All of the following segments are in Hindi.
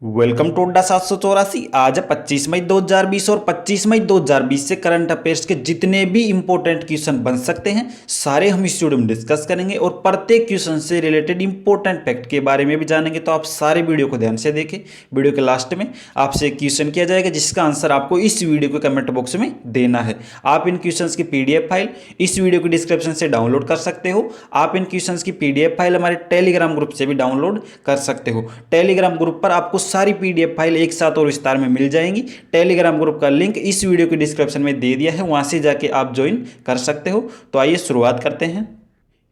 वेलकम टू अड्डा 784। आज है 25 मई 2020 और 25 मई 2020 से करंट अफेयर्स के जितने भी इंपॉर्टेंट क्वेश्चन बन सकते हैं सारे हम इस वीडियो में डिस्कस करेंगे और प्रत्येक क्वेश्चन से रिलेटेड इंपॉर्टेंट फैक्ट के बारे में भी जानेंगे। तो आप सारे वीडियो को ध्यान से देखें। वीडियो के लास्ट में आपसे एक क्वेश्चन किया जाएगा जिसका आंसर आपको इस वीडियो के कमेंट बॉक्स में देना है। आप इन क्वेश्चन की PDF फाइल इस वीडियो के डिस्क्रिप्शन से डाउनलोड कर सकते हो। आप इन क्वेश्चन की PDF फाइल हमारे टेलीग्राम ग्रुप से भी डाउनलोड कर सकते हो। टेलीग्राम ग्रुप पर आपको सारी PDF फाइल एक साथ और विस्तार में मिल जाएंगी। टेलीग्राम ग्रुप का लिंक इस वीडियो के डिस्क्रिप्शन में दे दिया है, वहां से जाके आप ज्वाइन कर सकते हो। तो आइए शुरुआत करते हैं।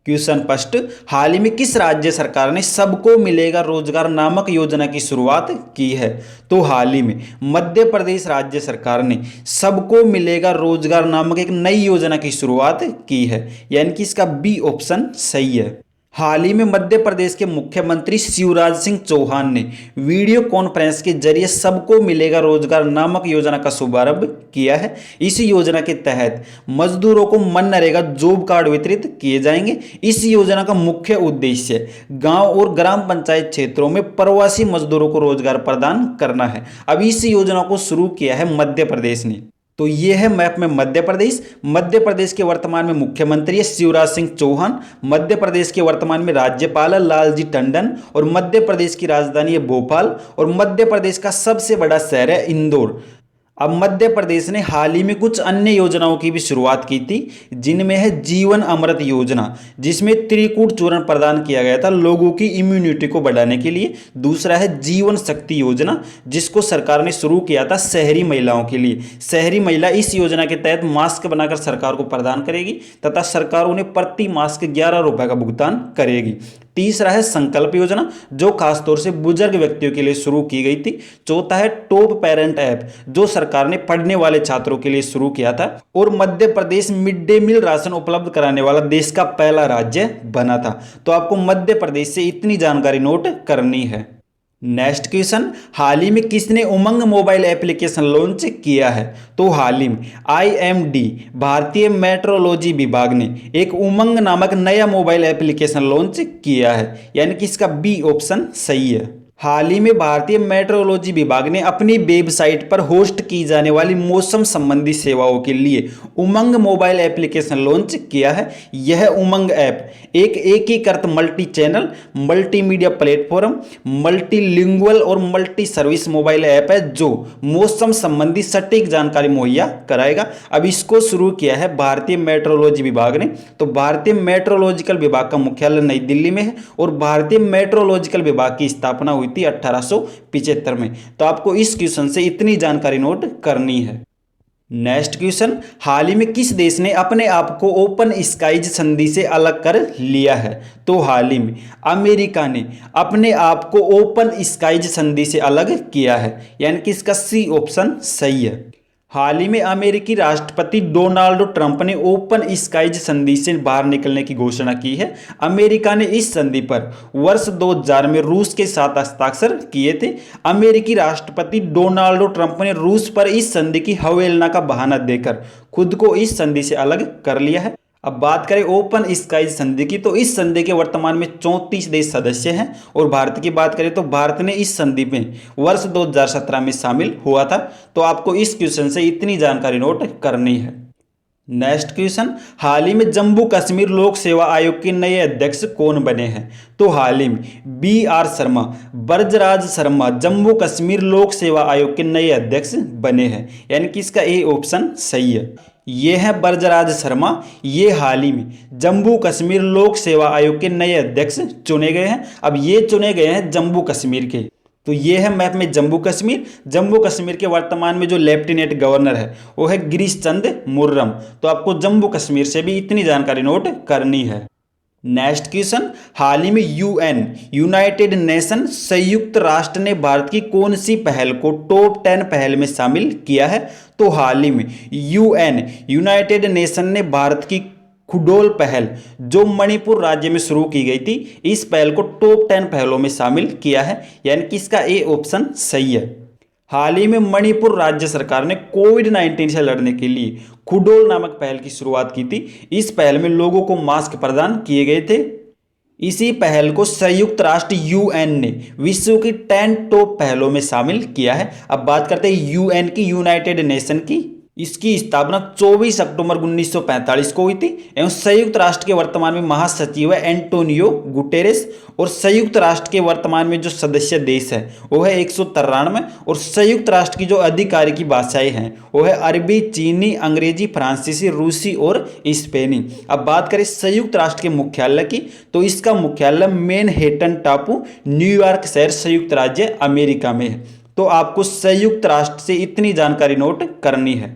क्वेश्चन फर्स्ट, हाल ही में किस राज्य सरकार ने सबको मिलेगा रोजगार नामक योजना की शुरुआत की है? तो हाल ही में मध्य प्रदेश राज्य सरकार ने सबको मिलेगा रोजगार नामक एक नई योजना की शुरुआत की है, यानी कि इसका बी ऑप्शन सही है। हाल ही में मध्य प्रदेश के मुख्यमंत्री शिवराज सिंह चौहान ने वीडियो कॉन्फ्रेंस के जरिए सबको मिलेगा रोजगार नामक योजना का शुभारंभ किया है। इस योजना के तहत मजदूरों को मनरेगा जॉब कार्ड वितरित किए जाएंगे। इस योजना का मुख्य उद्देश्य गांव और ग्राम पंचायत क्षेत्रों में प्रवासी मजदूरों को रोजगार प्रदान करना है। अब इस योजना को शुरू किया है मध्य प्रदेश ने। तो ये है मैप में मध्य प्रदेश। मध्य प्रदेश के वर्तमान में मुख्यमंत्री है शिवराज सिंह चौहान। मध्य प्रदेश के वर्तमान में राज्यपाल है लालजी टंडन और मध्य प्रदेश की राजधानी है भोपाल और मध्य प्रदेश का सबसे बड़ा शहर है इंदौर। अब मध्य प्रदेश ने हाल ही में कुछ अन्य योजनाओं की भी शुरुआत की थी, जिनमें है जीवन अमृत योजना, जिसमें त्रिकूट चूर्ण प्रदान किया गया था लोगों की इम्यूनिटी को बढ़ाने के लिए। दूसरा है जीवन शक्ति योजना, जिसको सरकार ने शुरू किया था शहरी महिलाओं के लिए। शहरी महिला इस योजना के तहत मास्क बनाकर सरकार को प्रदान करेगी तथा सरकार उन्हें प्रति मास्क 11 रुपए का भुगतान करेगी। तीसरा है संकल्प योजना, जो खासतौर से बुजुर्ग व्यक्तियों के लिए शुरू की गई थी। चौथा है टॉप पेरेंट ऐप, जो सरकार ने पढ़ने वाले छात्रों के लिए शुरू किया था। और Madhya Pradesh mid day meal ration उपलब्ध कराने वाला देश का पहला राज्य बना था। तो आपको मध्य प्रदेश से इतनी जानकारी नोट करनी है। नेक्स्ट क्वेश्चन, हाल ही में किसने उमंग मोबाइल एप्लीकेशन लॉन्च किया है? तो हाल ही में IMD भारतीय मेट्रोलॉजी विभाग ने एक उमंग नामक नया मोबाइल एप्लीकेशन लॉन्च किया है, यानी कि इसका बी ऑप्शन सही है। हाल ही में भारतीय मेट्रोलॉजी विभाग ने अपनी वेबसाइट पर होस्ट की जाने वाली मौसम संबंधी सेवाओं के लिए उमंग मोबाइल एप्लीकेशन लॉन्च किया है। यह उमंग ऐप एक एकीकृत multi channel, multimedia platform, multilingual और मल्टी सर्विस मोबाइल ऐप है, जो मौसम संबंधी सटीक जानकारी मुहैया कराएगा। अब इसको शुरू किया है भारतीय मेट्रोलॉजी विभाग ने। तो भारतीय मेट्रोलॉजिकल विभाग का मुख्यालय नई दिल्ली में है और भारतीय मेट्रोलॉजिकल विभाग की स्थापना हुई थी 1875 में। तो आपको इस क्वेश्चन से इतनी जानकारी नोट करनी है। नेक्स्ट क्वेश्चन, हाल ही में किस देश ने अपने आप को ओपन स्काईज संधि से अलग कर लिया है? तो हाल ही में अमेरिका ने अपने आप को ओपन स्काईज संधि से अलग किया है, यानी कि इसका सी ऑप्शन सही है। हाल ही में अमेरिकी राष्ट्रपति डोनाल्ड ट्रंप ने ओपन स्काईज संधि से बाहर निकलने की घोषणा की है। अमेरिका ने इस संधि पर वर्ष 2000 में रूस के साथ हस्ताक्षर किए थे। अमेरिकी राष्ट्रपति डोनाल्ड ट्रंप ने रूस पर इस संधि की अवहेलना का बहाना देकर खुद को इस संधि से अलग कर लिया है। अब बात करें ओपन स्काईज संधि की, तो इस संधि के वर्तमान में 34 देश सदस्य हैं और भारत की बात करें तो भारत ने इस संधि में वर्ष 2017 में शामिल हुआ था। तो आपको इस क्वेश्चन से इतनी जानकारी नोट करनी है। नेक्स्ट क्वेश्चन, हाल ही में जम्मू कश्मीर लोक सेवा आयोग के नए अध्यक्ष कौन बने हैं? तो हाल ही में BR शर्मा, ब्रजराज शर्मा जम्मू कश्मीर लोक सेवा आयोग के नए अध्यक्ष बने हैं, यानी कि इसका ए ऑप्शन सही है। ये है ब्रजराज शर्मा। ये हाल ही में जम्मू कश्मीर लोक सेवा आयोग के नए अध्यक्ष चुने गए हैं। अब ये चुने गए हैं जम्मू कश्मीर के। तो ये है मैप में जम्मू कश्मीर। जम्मू कश्मीर के वर्तमान में जो लेफ्टिनेंट गवर्नर है वो है गिरीश चंद मुर्रम। तो आपको जम्मू कश्मीर से भी इतनी जानकारी नोट करनी है। नेक्स्ट क्वेश्चन, हाल ही में यूनाइटेड नेशन संयुक्त राष्ट्र ने भारत की कौन सी पहल को टॉप 10 पहल में शामिल किया है? तो हाल ही में यूनाइटेड नेशन ने भारत की खुडोल पहल, जो मणिपुर राज्य में शुरू की गई थी, इस पहल को टॉप 10 पहलों में शामिल किया है, यानी कि इसका ए ऑप्शन सही है। हाल ही में मणिपुर राज्य सरकार ने कोविड-19 से लड़ने के लिए खुडोल नामक पहल की शुरुआत की थी। इस पहल में लोगों को मास्क प्रदान किए गए थे। इसी पहल को संयुक्त राष्ट्र यूएन ने विश्व की 10 टॉप पहलों में शामिल किया है। अब बात करते हैं यूएन की, यूनाइटेड नेशन की। इसकी स्थापना 24 अक्टूबर 1945 को हुई थी एवं संयुक्त राष्ट्र के वर्तमान में महासचिव है एंटोनियो गुटेरेस। और संयुक्त राष्ट्र के वर्तमान में जो सदस्य देश है वो है 193। और संयुक्त राष्ट्र की जो आधिकारिक भाषाएं हैं वो है अरबी, चीनी, अंग्रेजी, फ्रांसीसी, रूसी और स्पेनी। अब बात करें संयुक्त राष्ट्र के मुख्यालय की, तो इसका मुख्यालय मैनहट्टन टापू, न्यूयॉर्क शहर, संयुक्त राज्य अमेरिका में है। तो आपको संयुक्त राष्ट्र से इतनी जानकारी नोट करनी है।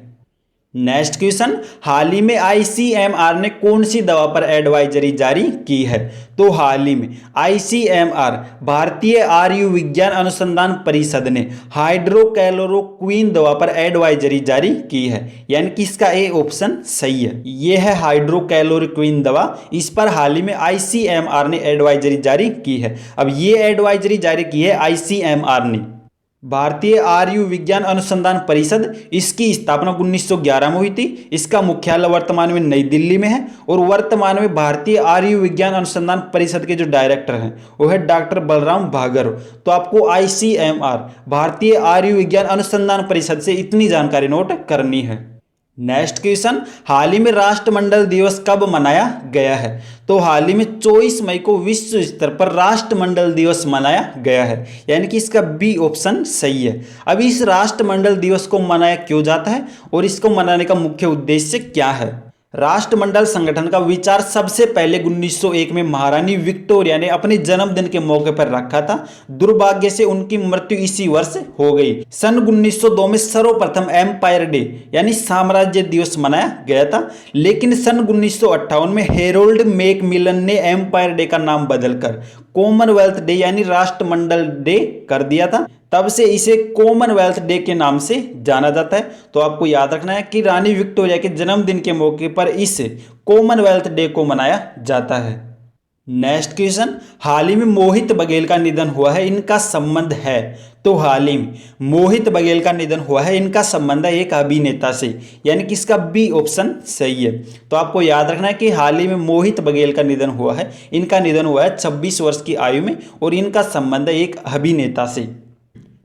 नेक्स्ट क्वेश्चन, हाल ही में आईसीएमआर ने कौन सी दवा पर एडवाइजरी जारी की है? तो हाल ही में आईसीएमआर भारतीय आयुर्विज्ञान अनुसंधान परिषद ने हाइड्रोक्लोरोक्विन दवा पर एडवाइजरी जारी की है, यानी कि इसका ए ऑप्शन सही है। यह है हाइड्रोक्लोरोक्विन दवा, इस पर हाल ही में आईसीएमआर ने एडवाइजरी जारी की है। अब ये एडवाइजरी जारी की है आईसीएमआर ने, भारतीय आयुर्विज्ञान अनुसंधान परिषद। इसकी स्थापना 1911 में हुई थी। इसका मुख्यालय वर्तमान में नई दिल्ली में है और वर्तमान में भारतीय आयुर्विज्ञान अनुसंधान परिषद के जो डायरेक्टर हैं वो है डॉक्टर बलराम भार्गव। तो आपको आईसीएमआर, भारतीय आयुर्विज्ञान अनुसंधान परिषद से इतनी जानकारी नोट करनी है। नेक्स्ट क्वेश्चन, हाल ही में राष्ट्रमंडल दिवस कब मनाया गया है? तो हाल ही में 24 मई को विश्व स्तर पर राष्ट्रमंडल दिवस मनाया गया है, यानी कि इसका बी ऑप्शन सही है। अब इस राष्ट्रमंडल दिवस को मनाया क्यों जाता है और इसको मनाने का मुख्य उद्देश्य क्या है? राष्ट्रमंडल संगठन का विचार सबसे पहले 1901 में महारानी विक्टोरिया ने अपने जन्मदिन के मौके पर रखा था। दुर्भाग्य से उनकी मृत्यु इसी वर्ष हो गई। सन 1902 में सर्वप्रथम एम्पायर डे यानी साम्राज्य दिवस मनाया गया था, लेकिन सन 1958 में हेरोल्ड मैकमिलन ने एम्पायर डे का नाम बदलकर कॉमनवेल्थ डे यानी राष्ट्रमंडल डे कर दिया था। तब से इसे कॉमनवेल्थ डे के नाम से जाना जाता है। तो आपको याद रखना है कि रानी विक्टोरिया के जन्मदिन के मौके पर इस कॉमनवेल्थ डे को मनाया जाता है। नेक्स्ट क्वेश्चन, हाल ही में मोहित बघेल का निधन हुआ है, इनका संबंध है? तो हाल ही में मोहित बघेल का निधन हुआ है, इनका संबंध है एक अभिनेता से, यानी कि इसका बी ऑप्शन सही है। तो आपको याद रखना है कि हाल ही में मोहित बघेल का निधन हुआ है, इनका निधन हुआ है 26 वर्ष की आयु में और इनका संबंध है एक अभिनेता से।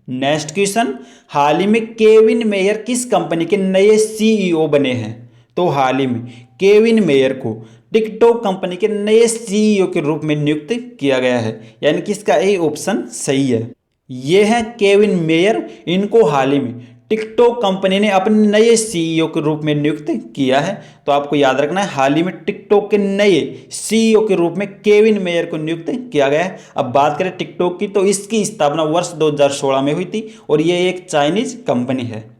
नेक्स्ट क्वेश्चन, हाल ही में केविन मेयर किस कंपनी के नए सीईओ बने हैं? तो हाल ही में केविन मेयर को टिकटॉक कंपनी के नए सीईओ के रूप में नियुक्त किया गया है, यानी कि इसका ए ऑप्शन सही है। ये है केविन मेयर, इनको हाल ही में टिकटॉक कंपनी ने अपने नए सीईओ के रूप में नियुक्त किया है। तो आपको याद रखना है हाल ही में टिकटॉक के नए सीईओ के रूप में केविन मेयर को नियुक्त किया गया है। अब बात करें टिकटॉक की, तो इसकी स्थापना वर्ष 2016 में हुई थी और ये एक चाइनीज कंपनी है।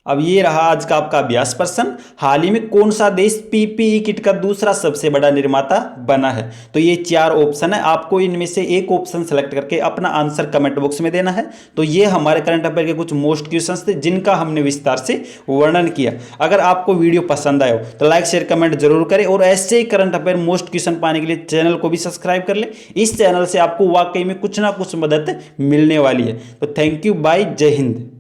अब ये रहा आज का आपका अभ्यास प्रश्न, हाल ही में कौन सा देश पीपीई किट का दूसरा सबसे बड़ा निर्माता बना है? तो ये 4 ऑप्शन है, आपको इनमें से एक ऑप्शन सेलेक्ट करके अपना आंसर कमेंट बॉक्स में देना है। तो ये हमारे करंट अफेयर के कुछ मोस्ट क्वेश्चंस थे जिनका हमने विस्तार से वर्णन किया। अगर आपको वीडियो पसंद आया हो तो लाइक शेयर कमेंट जरूर करें और ऐसे ही करंट अफेयर मोस्ट क्वेश्चन पाने के लिए चैनल को भी सब्सक्राइब कर ले। इस चैनल से आपको वाकई में कुछ ना कुछ मदद मिलने वाली है। तो थैंक यू, बाय, जय हिंद।